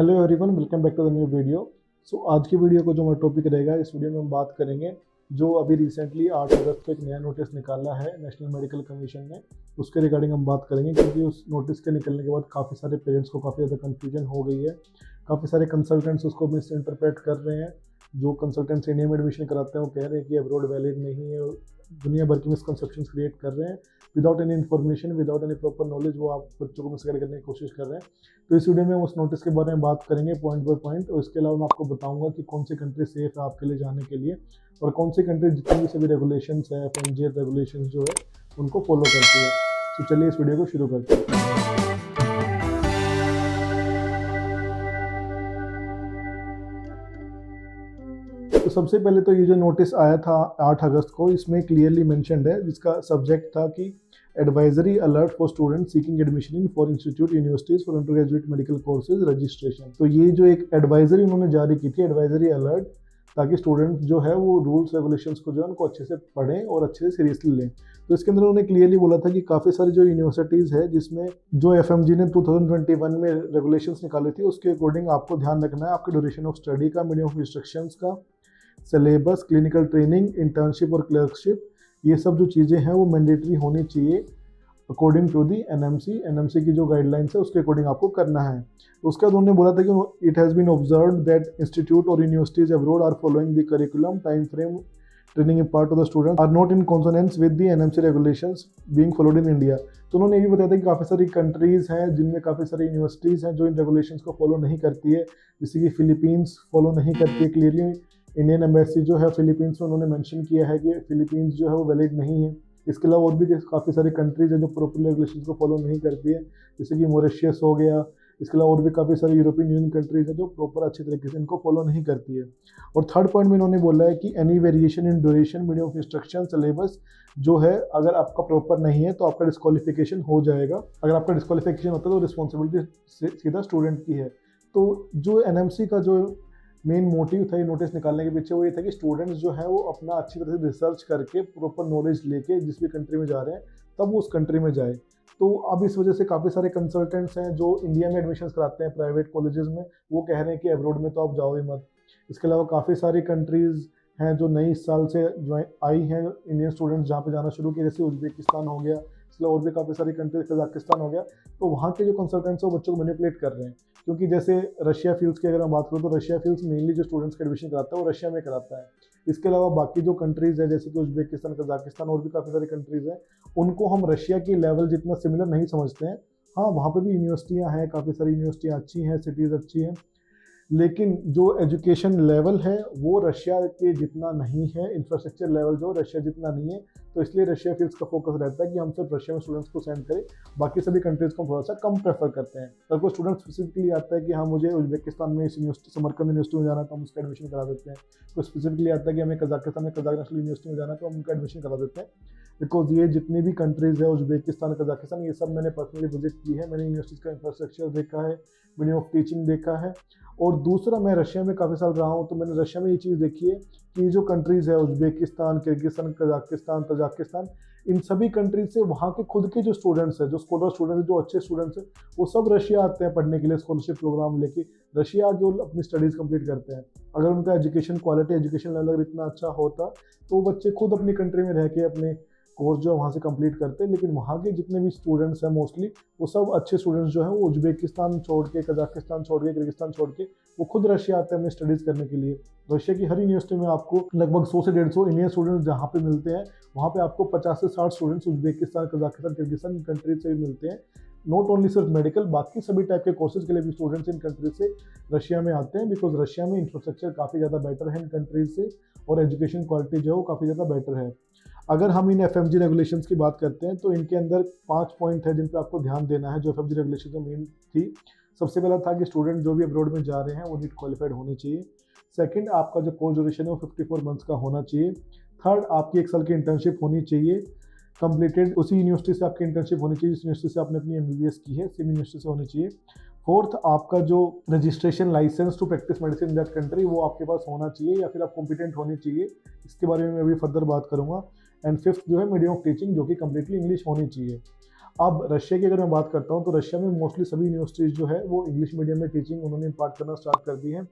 Hello everyone, welcome back to the new video. आज की video को जो हमारा टॉपिक रहेगा, इस वीडियो में हम बात करेंगे जो अभी रिसेंटली 8 अगस्त को एक नया नोटिस निकाला है नेशनल मेडिकल कमीशन ने। उसके रिगार्डिंग हम बात करेंगे क्योंकि उस नोटिस के निकलने के बाद काफ़ी सारे पेरेंट्स को काफ़ी ज़्यादा कन्फ्यूजन हो गई है। काफ़ी सारे कंसल्टेंट्स उसको मिस इंटरप्रेट कर रहे हैं। जो कंसल्टेंट्स इंडिया में एडमिशन कराते हैं वो कह रहे हैं कि अब्रॉड वैलिड नहीं है, दुनिया भर की मिसकंसेप्शंस क्रिएट कर रहे हैं। Without any information, without any proper knowledge वो आप बच्चों को मिसगाइड करने की कोशिश कर रहे हैं। तो इस वीडियो में हम उस नोटिस के बारे में बात करेंगे पॉइंट बाय पॉइंट, और इसके अलावा मैं आपको बताऊंगा कि कौन सी कंट्री सेफ है आपके लिए जाने के लिए, और कौन सी कंट्री जितनी भी सभी रेगुलेशंस है, एफएमजे रेगुलेशंस जो है उनको फॉलो करती है। तो चलिए इस वीडियो को शुरू करते हैं। तो सबसे पहले तो ये जो नोटिस आया था 8 अगस्त को, इसमें क्लियरली मेंशन्ड है, जिसका सब्जेक्ट था कि advisory alert for student seeking admission in for institute universities for under graduate medical courses registration. तो ये जो एक एडवाइजरी उन्होंने जारी की थी, एडवाइजरी अलर्ट, ताकि स्टूडेंट जो है वो रूल्स रेगुलेशंस को जो है उनको अच्छे से पढ़ें और अच्छे से सीरियसली लें। तो इसके अंदर उन्होंने क्लियरली बोला था कि काफ़ी सारी जो यूनिवर्सिटीज़ है जिसमें जो एफएमजी ने 2021 में रेगुलेशंस निकाली थी, उसके अकॉर्डिंग आपको ध्यान रखना है आपके ड्यूरेशन ऑफ स्टडी का, मीडियम ऑफ इंस्ट्रक्शंस का, सिलेबस, क्लिनिकल ट्रेनिंग, इंटर्नशिप और क्लर्कशिप, ये सब जो चीज़ें हैं वो मैंडेटरी होनी चाहिए अकॉर्डिंग टू दी एनएमसी की जो गाइडलाइंस है उसके अकॉर्डिंग आपको करना है। तो उसके बाद उन्होंने बोला था कि it has been observed that institute और universities abroad are following the curriculum time frame training impart of the student are not in consonance with the NMC regulations being followed in India. तो उन्होंने ये भी बताया था कि काफ़ी सारी कंट्रीज़ हैं जिनमें काफ़ी सारी यूनिवर्सिटीज़ हैं जो इन रेगुलेशंस को फॉलो नहीं करती है, जैसे कि फिलीपींस फॉलो नहीं करती है। क्लियरली इंडियन एम्बेसी जो है फिलीपींस में उन्होंने मेंशन किया है कि फिलीपींस जो है वो वैलिड नहीं है। इसके अलावा और भी काफ़ी सारी कंट्रीज है जो प्रॉपर रेगुलेशंस को फॉलो नहीं करती है, जैसे कि मॉरिशस हो गया। इसके अलावा और भी काफ़ी सारी यूरोपियन यूनियन कंट्रीज है जो प्रॉपर अच्छी तरीके से इनको फॉलो नहीं करती है। और थर्ड पॉइंट में इन्होंने बोला है कि any variation in duration, medium of instruction, syllabus जो है अगर आपका प्रॉपर नहीं है तो आपका डिस्क्वालिफिकेशन हो जाएगा। अगर आपका डिस्क्वालिफिकेशन होता है तो रिस्पॉन्सिबिलिटी सीधा स्टूडेंट की है। तो जो एनएमसी का जो मेन मोटिव था ये नोटिस निकालने के पीछे वो ये था कि स्टूडेंट्स जो है वो अपना अच्छी तरह से रिसर्च करके प्रॉपर नॉलेज लेके जिस भी कंट्री में जा रहे हैं तब वो उस कंट्री में जाए। तो अब इस वजह से काफ़ी सारे कंसल्टेंट्स हैं जो इंडिया में एडमिशन्स कराते हैं प्राइवेट कॉलेजेस में, वो कह रहे हैं कि अब्रॉड में तो आप जाओ ही मत। इसके अलावा काफ़ी सारी कंट्रीज़ हैं जो नई इस साल से जो आई हैं इंडियन स्टूडेंट्स जहाँ पे जाना शुरू किए, जैसे उज्बेकिस्तान हो गया, इसलिए और भी काफ़ी सारी कंट्रीज, कजाकिस्तान हो गया। तो वहाँ के जो कंसल्टेंट्स हैं वो बच्चों को मैनिपुलेट कर रहे हैं, क्योंकि जैसे रशिया फील्ड्स की अगर मैं बात करूँ तो रशिया फील्ड्स मेनली जो स्टूडेंट्स का एडमिशन कराता है वो रशिया में कराता है। इसके अलावा बाकी जो कंट्रीज़ है जैसे कि उज्बेकिस्तान, कजाकिस्तान और भी काफ़ी सारी कंट्रीज़ हैं, उनको हम रशिया की लेवल जितना सिमिलर नहीं समझते हैं। हाँ, वहाँ पे भी यूनिवर्सिटियाँ हैं, काफ़ी सारी यूनिवर्सिटियाँ अच्छी हैं, सिटीज़ अच्छी हैं, लेकिन जो एजुकेशन लेवल है वो रशिया के जितना नहीं है, इंफ्रास्ट्रक्चर लेवल जो रशिया जितना नहीं है। तो इसलिए रशिया फील्ड्स का फोकस रहता है कि हम सिर्फ रशिया में स्टूडेंट्स को सेंड करें, बाकी सभी कंट्रीज़ को थोड़ा सा कम प्रेफर करते हैं। अगर कोई स्टूडेंट स्पेसिफिकली आता है कि हाँ मुझे उज्बेकिस्तान में इस यूनिवर्सिटी समरकंद यूनिवर्सिटी में जाना है तो हम उसका एडमिशन करा देते हैं। कोई स्पेसिफिकली आता है कि हमें कजाकिस्तान में कजाक नेशनल यूनिवर्सिटी में जाना है तो हम उनका एडमिशन करा देते हैं। बिकॉज ये जितनी भी कंट्रीज़ है, उज्बेकिस्तान, कजाकिस्तान, ये सब मैंने पर्सनली विजिट की है, मैंने यूनिवर्सिटीज़ का इंफ्रास्ट्रक्चर देखा है, मीडियम ऑफ टीचिंग देखा है। और दूसरा, मैं रशिया में काफ़ी साल रहा हूँ तो मैंने रशिया में ये चीज़ देखी है कि जो कंट्रीज़ है उज्बेकिस्तान, किर्गिस्तान, कजाकिस्तान, तजाकिस्तान, इन सभी कंट्रीज से वहाँ के खुद के जो स्टूडेंट्स हैं, जो स्कॉलर स्टूडेंट्स, जो अच्छे स्टूडेंट्स हैं, वो सब रशिया आते हैं पढ़ने के लिए, स्कॉलरशिप प्रोग्राम लेके रशिया आके वो अपनी स्टडीज़ कंप्लीट करते हैं। अगर उनका एजुकेशन क्वालिटी, एजुकेशन लेवल अगर इतना अच्छा होता तो वो बच्चे खुद अपनी कंट्री में रह के अपने कोर्स जो है वहाँ से कंप्लीट करते हैं। लेकिन वहाँ के जितने भी स्टूडेंट्स हैं मोस्टली वो सब अच्छे स्टूडेंट्स जो हैं वो उज्बेकिस्तान छोड़ के, कजाकिस्तान छोड़ के, किर्गिस्तान छोड़ के वो खुद रशिया आते हैं अपनी स्टडीज़ करने के लिए। रशिया की हर यूनिवर्सिटी में आपको लगभग 100 से 150 इंडियन स्टूडेंट्स जहाँ पे मिलते हैं, वहाँ पे आपको 50 से 60 students Uzbekistan, Kazakhstan, Kyrgyzstan countries से भी मिलते हैं। नॉट ओनली सिर्फ मेडिकल, बाकी सभी टाइप के कोर्सेज के लिए भी स्टूडेंट्स इन कंट्रीज से रशिया में आते हैं, बिकॉज रशिया में इंफ्रास्ट्रक्चर काफ़ी ज़्यादा बेटर है इन कंट्रीज से और एजुकेशन क्वालिटी जो है वो काफ़ी ज़्यादा बेटर है। अगर हम इन एफएमजी रेगुलेशंस की बात करते हैं तो इनके अंदर 5 पॉइंट है जिन पे आपको ध्यान देना है, जो एफएमजी रेगुलेशन में मेन थी। सबसे पहला था कि स्टूडेंट जो भी अब्रॉड में जा रहे हैं वो नीट क्वालिफाइड होने चाहिए। सेकंड, आपका जो कोर्स ड्यूरेशन है वो 54 मंथ्स का होना चाहिए। थर्ड, आपकी 1 साल की इंटर्नशिप होनी चाहिए कंप्लीटेड, उसी यूनिवर्सिटी से आपकी इंटर्नशिप होनी चाहिए जिस यूनिवर्सिटी से आपने अपनी एमबीबीएस की है, सेम यूनिवर्सिटी से होनी चाहिए। फोर्थ, आपका जो registration licence to practice medicine in that country वो आपके पास होना चाहिए या फिर आप कॉम्पिटेंट होनी चाहिए, इसके बारे में मैं अभी फर्दर बात करूँगा। एंड फिफ्थ जो है मीडियम ऑफ टीचिंग, जो कि कम्प्लीटली इंग्लिश होनी चाहिए। अब रशिया की अगर मैं बात करता हूँ तो रशिया में मोस्टली सभी यूनिवर्सिटीज़ जो है वो इंग्लिश मीडियम में टीचिंग उन्होंने इम्पार्ट करना स्टार्ट कर दी है।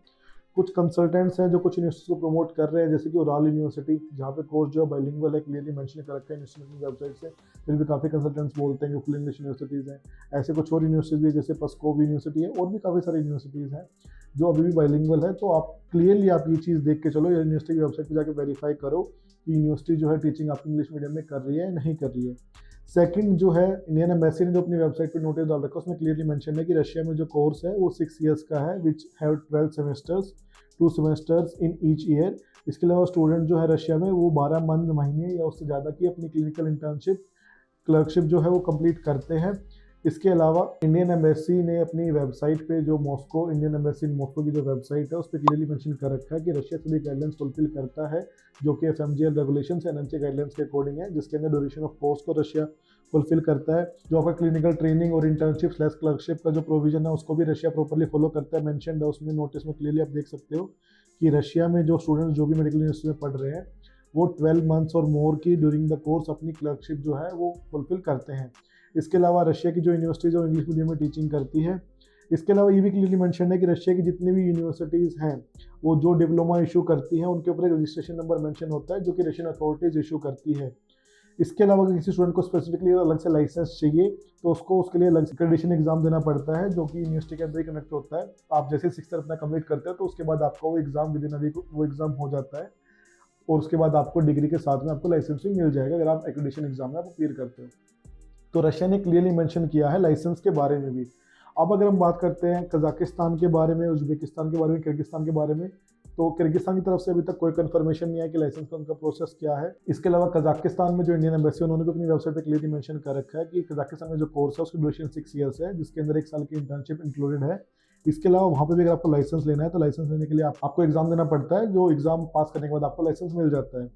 कुछ कंसल्टेंट्स हैं जो कुछ यूनिवर्सिटी को प्रमोट कर रहे हैं, जैसे कि उराल यूनिवर्सिटी, जहाँ पे कोर्स जो है बाइलिंगुअल है, क्लियरली मेंशन कर रखा है यूनिवर्सिटी की वेबसाइट से। फिर भी काफ़ी कंसल्टेंट्स बोलते हैं कि फुल इंग्लिश यूनिवर्सिटीज़ हैं। ऐसे कुछ और यूनिवर्सिटीज़ भी जैसे पस्कोव यूनिवर्सिटी है, और भी काफ़ी सारी यूनिवर्सिटीज़ हैं जो अभी भी बाइलिंगुअल है। तो आप क्लियरली आप ये चीज़ देख के चलो, यूनिवर्सिटी की वेबसाइट पर जाकर वेरीफाई करो कि यूनिवर्सिटी जो है टीचिंग आपकी इंग्लिश मीडियम में कर रही है या नहीं कर रही है। सेकंड जो है, इंडियन एम्बेसी ने जो अपनी वेबसाइट पे नोटिस डाल रखा है उसमें क्लियरली मेंशन है कि रशिया में जो कोर्स है वो 6 ईयर्स का है, which have 12 semesters, 2 semesters in each year. इसके अलावा स्टूडेंट जो है रशिया में वो 12 महीने या उससे ज़्यादा की अपनी क्लिनिकल इंटर्नशिप, क्लर्कशिप जो है वो कंप्लीट करते हैं। इसके अलावा इंडियन एम्बेसी ने अपनी वेबसाइट पे जो Moscow, Indian embassy in Moscow की जो वेबसाइट है उस पर क्लियरली मेंशन कर रखा है कि रशिया सभी गाइडलाइंस फुलफिल करता है जो कि FMGL regulations and NMC guidelines के अकॉर्डिंग है, जिसके अंदर ड्यूरेशन ऑफ कोर्स को रशिया फुलफिल करता है। जो आपका क्लिनिकल ट्रेनिंग और इंटर्नशिप स्लैश क्लर्कशिप का जो प्रोविजन है उसको भी रशिया प्रॉपर्ली फॉलो करता है, मेंशनड है उसमें नोटिस में। क्लियरली आप देख सकते हो कि रशिया में जो स्टूडेंट्स जो भी मेडिकल यूनिवर्सिटी में पढ़ रहे हैं वो 12 मंथ्स और मोर की ड्यूरिंग द कोर्स अपनी क्लर्कशिप जो है वो फुलफिल करते हैं। इसके अलावा रशिया की जो यूनिवर्सिटी जो इंग्लिश मीडियम में टीचिंग करती है, इसके अलावा ये भी क्लियरली मेंशन है कि रशिया की जितनी भी यूनिवर्सिटीज़ हैं वो जो डिप्लोमा इशू करती हैं उनके ऊपर एक रजिस्ट्रेशन नंबर मेंशन होता है जो कि रशियन अथॉरिटीज़ इशू करती है। इसके अलावा अगर किसी स्टूडेंट को स्पेसिफिकली अलग से लाइसेंस चाहिए तो उसको उसके लिए अलग से एक्रेडिटेशन एग्जाम देना पड़ता है जो कि यूनिवर्सिटी के अंदर ही कंडक्ट होता है। आप जैसे 6 ईयर अपना कंप्लीट करते हैं तो उसके बाद आपका वो exam within a week वो एग्जाम हो जाता है, और उसके बाद आपको डिग्री के साथ में आपको लाइसेंस भी मिल जाएगा अगर आप एक्रेडिटेशन एग्जाम में आप क्लियर करते हो। तो रशिया ने क्लियरली मेंशन किया है लाइसेंस के बारे में भी। अब अगर हम बात करते हैं कजाकिस्तान के बारे में, उज्बेकिस्तान के बारे में, किर्गिस्तान के बारे में, तो किर्गिस्तान की तरफ से अभी तक कोई कंफर्मेशन नहीं है कि लाइसेंस का उनका प्रोसेस क्या है। इसके अलावा कजाकिस्तान में जो इंडियन एम्बेसी उन्होंने भी अपनी वेबसाइट पे क्लियरली मेंशन कर रखा है कि कजाकिस्तान में जो कोर्स है उसकी ड्यूरेशन 6 ईयर्स है, जिसके अंदर 1 साल की इंटर्नशिप इंक्लूडेड है। इसके अलावा वहाँ पे भी अगर आपको लाइसेंस लेना है तो लाइसेंस लेने के लिए आपको एग्जाम देना पड़ता है, जो एग्जाम पास करने के बाद आपको लाइसेंस मिल जाता है।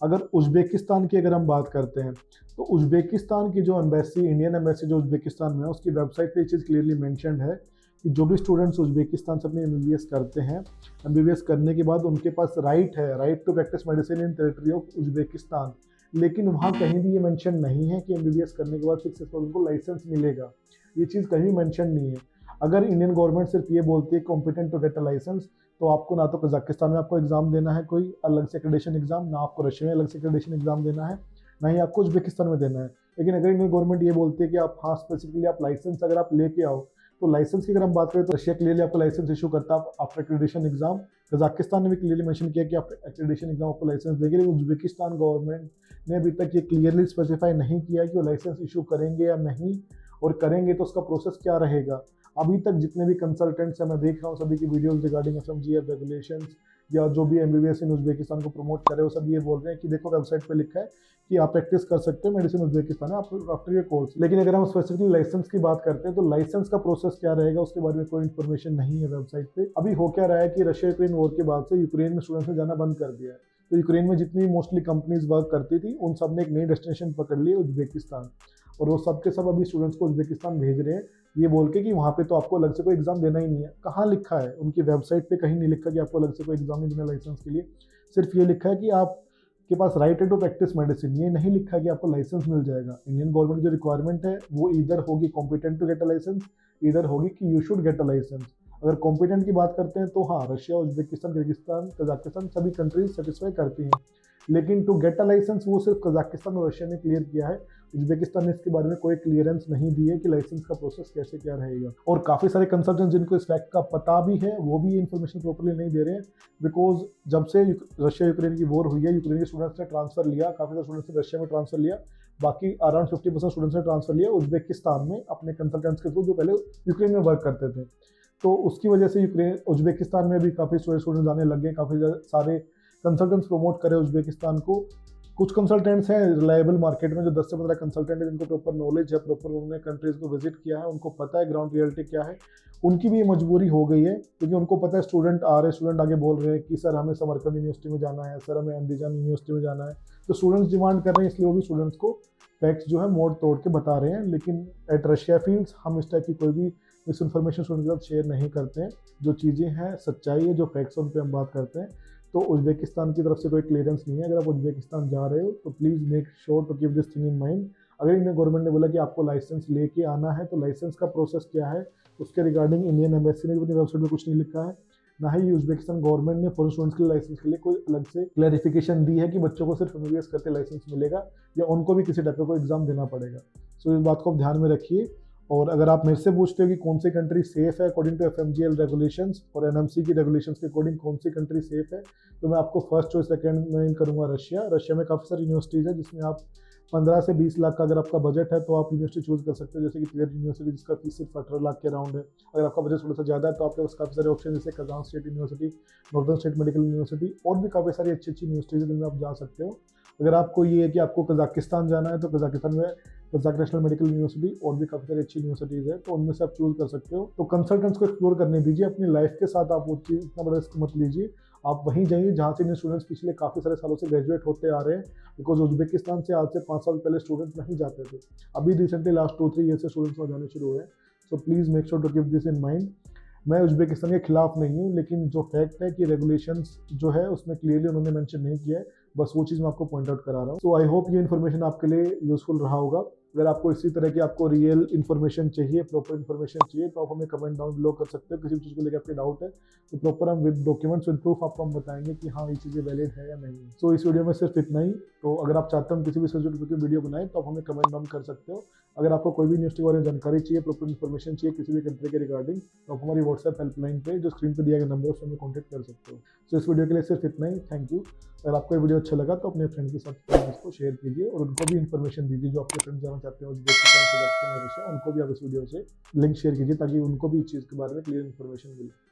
अगर उज्बेकिस्तान की अगर हम बात करते हैं तो उज्बेकिस्तान की जो एम्बेसी, इंडियन एम्बेसी जो उज्बेकिस्तान में है, उसकी वेबसाइट पे ये चीज़ क्लियरली मेंशन्ड है कि जो भी स्टूडेंट्स उज्बेकिस्तान से अपनी एमबीबीएस करते हैं, एमबीबीएस करने के बाद उनके पास right to practice medicine in territory of Uzbekistan. लेकिन वहाँ कहीं भी ये मेंशन नहीं है कि एमबीबीएस करने के बाद सक्सेसफुल उनको लाइसेंस मिलेगा, ये चीज़ कहीं मेंशन नहीं है। अगर इंडियन गवर्नमेंट सिर्फ ये बोलती है competent to get a licence, तो आपको ना तो कजाकिस्तान में आपको एग्जाम देना है कोई अलग से एक्रेडिटेशन एग्जाम, ना आपको रशिया में अलग से एक्रेडिटेशन एग्जाम देना है, ना ही आपको उज्बेकिस्तान में देना है। लेकिन अगर इंडियन गवर्नमेंट ये बोलती है कि आप हाँ स्पेसिफिकली आप लाइसेंस अगर आप लेके आओ, तो लाइसेंस की अगर हम बात करें तो रशिया क्लियरली आपको लाइसेंस इशू करता है आफ्टर एक्रेडिटेशन एग्जाम। कजाकिस्तान ने भी क्लियरली मेंशन किया कि आफ्टर एक्रेडिटेशन एग्जाम आपको लाइसेंस देंगे, लेकिन उज्बेकिस्तान गवर्नमेंट ने अभी तक ये क्लियरली स्पेसिफाई नहीं किया कि वो लाइसेंस इशू करेंगे या नहीं, और करेंगे तो उसका प्रोसेस क्या रहेगा। अभी तक जितने भी कंसल्टेंट्स हैं मैं देख रहा हूँ सभी की वीडियोस रिगार्डिंग एफएमजीएफ रेगुलेशंस या जो भी एमबीबीएस इन उज्बेकिस्तान को प्रमोट कर रहे हो, सब ये बोल रहे हैं कि देखो वेबसाइट पे लिखा है कि आप प्रैक्टिस कर सकते हो मेडिसिन उज्बेकिस्तान में आफ्टर ये कोर्स। लेकिन अगर हम स्पेसिफिकली लाइसेंस की बात करते हैं तो लाइसेंस का प्रोसेस क्या रहेगा उसके बारे में कोई इन्फॉर्मेशन नहीं है वेबसाइट पे। अभी हो क्या रहा है कि रशिया यूक्रेन वॉर के बाद से यूक्रेन में स्टूडेंट्स ने जाना बंद कर दिया है, तो यूक्रेन में जितनी मोस्टली कंपनीज वर्क करती थी उन सब ने एक नई डेस्टिनेशन पकड़ ली उज्बेकिस्तान, और वो सब के सब अभी स्टूडेंट्स को उज्बेकिस्तान भेज रहे हैं ये बोल के कि वहाँ पे तो आपको अलग से कोई एग्जाम देना ही नहीं है। कहाँ लिखा है उनकी वेबसाइट पे? कहीं नहीं लिखा कि आपको अलग से कोई एग्जाम नहीं देना लाइसेंस के लिए। सिर्फ ये लिखा है कि आपके पास राइट है टू प्रैक्टिस मेडिसिन, ये नहीं लिखा है कि आपको लाइसेंस मिल जाएगा। इंडियन गवर्नमेंट जो रिक्वायरमेंट है वो इधर होगी competent to get a licence, इधर होगी कि you should get a licence. अगर कॉम्पिटेंट की बात करते हैं तो हाँ, रशिया, उज्बेकिस्तान, किर्गिस्तान, कजाकिस्तान सभी कंट्रीज सेटिस्फाई करती हैं, लेकिन टू गेट अ लाइसेंस वो सिर्फ कजाकिस्तान और रशिया ने क्लियर किया है। उज्बेकिस्तान ने इसके बारे में कोई क्लियरेंस नहीं दी है कि लाइसेंस का प्रोसेस कैसे क्या रहेगा। और काफ़ी सारे कंसल्टेंट जिनको इस फैक्ट का पता भी है वो भी ये इन्फॉर्मेशन प्रॉपर्ली नहीं दे रहे हैं, बिकॉज जब से रशिया यूक्रेन की वॉर हुई है यूक्रेन के स्टूडेंट्स ने ट्रांसफर लिया, काफ़ी सारे स्टूडेंट्स ने रशिया में ट्रांसफर लिया, बाकी अराउंड 50% स्टूडेंट्स ने ट्रांसफर लिया उज्बेकिस्तान में अपने कंसल्टेंट्स के थ्रू जो पहले यूक्रेन में वर्क करते थे। तो उसकी वजह से उज्बेकिस्तान में भी काफ़ी स्टूडेंट्स आने लग गए, काफ़ी सारे कंसल्टेंट्स प्रमोट करें उज्बेकिस्तान को। कुछ कंसल्टेंट्स हैं रिलायबल मार्केट में जो 10 से 15 कंसल्टेंट हैं जिनको प्रॉपर नॉलेज है, प्रॉपर उन्होंने कंट्रीज को विजिट किया है, उनको पता है ग्राउंड रियलिटी क्या है। उनकी भी ये मजबूरी हो गई है क्योंकि उनको पता है स्टूडेंट आ रहे, स्टूडेंट आगे बोल रहे हैं कि सर हमें समरकंद यूनिवर्सिटी में जाना है, सर हमें अंडीजान यूनिवर्सिटी में जाना है, तो स्टूडेंट्स डिमांड कर रहे हैं, इसलिए वो भी स्टूडेंट्स को फैक्ट्स जो है मोड़ तोड़ के बता रहे हैं। लेकिन एट रशिया फील्ड्स हम इस टाइप की कोई भी मिस इन्फॉर्मेशन स्टूडेंट के साथ शेयर नहीं करते हैं। जो चीज़ें हैं सच्चाई है, जो फैक्ट्स उन पर हम बात करते हैं। तो उज्बेकिस्तान की तरफ से कोई क्लियरेंस नहीं है। अगर आप उज्बेकिस्तान जा रहे हो तो please make sure to keep this thing in mind. अगर इंडियन गवर्नमेंट ने बोला कि आपको लाइसेंस लेके आना है, तो लाइसेंस का प्रोसेस क्या है उसके रिगार्डिंग इंडियन एम्बेसी ने अपनी वेबसाइट में कुछ नहीं लिखा है। ना ही उज्बेकिस्तान गवर्नमेंट ने फॉरेन स्टूडेंट्स के लाइसेंस के लिए कोई अलग से क्लैरिफिकेशन दी है कि बच्चों को सिर्फ एमबीबीएस करके लाइसेंस मिलेगा या उनको भी किसी टाइप का कोई एग्जाम देना पड़ेगा। सो इस बात को आप ध्यान में रखिए। और अगर आप मेरे से पूछते हो कि कौन सी कंट्री सेफ है अकॉर्डिंग टू एफएमजीएल रेगुलेशंस और एनएमसी की रेगुलेशंस के अकॉर्डिंग कौन सी कंट्री सेफ है, तो मैं आपको फर्स्ट चॉइस रिकमेंड करूंगा रशिया। रशिया में काफ़ी सारी यूनिवर्सिटीज़ है जिसमें आप 15 से 20 लाख का अगर आपका बजट है तो आप यूनिवर्सिटी चूज कर सकते हो, जैसे कि ट्वेल्थ यूनिवर्सिटी जिसका फीस सिर्फ 18 लाख के अराउंड है। अगर आपका बजट थोड़ा सा ज़्यादा है तो आपके पास काफ़ी सारे ऑप्शन जैसे Kazan state university, northern state medical university और भी काफ़ी सारी अच्छी अच्छी यूनिवर्सिटीज़ जिनमें आप जा सकते हो। अगर आपको ये है कि आपको कजाकिस्तान जाना है तो कजाकिस्तान में कजाक नेशनल मेडिकल यूनिवर्सिटी और भी काफ़ी सारी अच्छी यूनिवर्सिटीज़ है, तो उनमें से आप चूज कर सकते हो। तो कंसल्टेंट्स को एक्सप्लोर करने दीजिए, अपनी लाइफ के साथ आप वो चीज़ इतना बड़ा रिस्क मत लीजिए। आप वहीं जाइए जहाँ से इंडियन स्टूडेंट्स पिछले काफ़ी सारे सालों से ग्रेजुएट होते आ रहे हैं, बिकॉज उज्बेकिस्तान से आज से 5 साल पहले स्टूडेंट्स नहीं जाते थे। अभी रिसेंटली लास्ट 2-3 ईयर से स्टूडेंट्स वहाँ जाने शुरू हुए हैं। So please make sure to keep this in mind. मैं उज्बेकिस्तान के खिलाफ नहीं हूँ, लेकिन जो फैक्ट है कि रेगुलेशंस जो है उसमें क्लियरली उन्होंने मेंशन नहीं किया है, बस वो चीज़ मैं आपको पॉइंट आउट करा रहा हूँ। सो आई होप ये इन्फॉर्मेशन आपके लिए यूजफुल रहा होगा। अगर आपको इसी तरह की आपको रियल इन्फॉर्मेशन चाहिए, प्रॉपर इन्फॉर्मेशन चाहिए, तो आप हमें कमेंट डाउन बिलो कर सकते हो। किसी भी चीज़ को लेकर आपके डाउट है तो प्रॉपर हम विद डॉक्यूमेंट्स विद प्रूफ आपको हम बताएंगे कि हाँ ये चीज़ें वैलिड है या नहीं है। सो इस वीडियो में सिर्फ इतना ही। तो अगर आप चाहते हो हम किसी भी सब्जेक्ट की वीडियो बनाएं तो आप हमें कमेंट डाउन कर सकते हो। अगर आपको कोई भी न्यूज़ के बारे में जानकारी चाहिए, प्रॉपर इन्फॉर्मेशन चाहिए किसी भी कंट्री के रिगार्डिंग, तो आप हमारी व्हाट्सएप हेल्पलाइन पे जो स्क्रीन पर दिया गया नंबर है उससे हमें कॉन्टैक्ट कर सकते हो। सो इस वीडियो के लिए सिर्फ इतना ही। Thank you. अगर आपको ये वीडियो अच्छा लगा तो अपने फ्रेंड के साथ इसको शेयर कीजिए और उनको भी इन्फॉर्मेशन दीजिए जो आपके फ्रेंड जाना चाहते हैं उज्बेकिस्तान, उनको भी आप इस वीडियो से लिंक शेयर कीजिए ताकि उनको भी इस चीज़ के बारे में क्लियर इन्फॉर्मेशन मिले।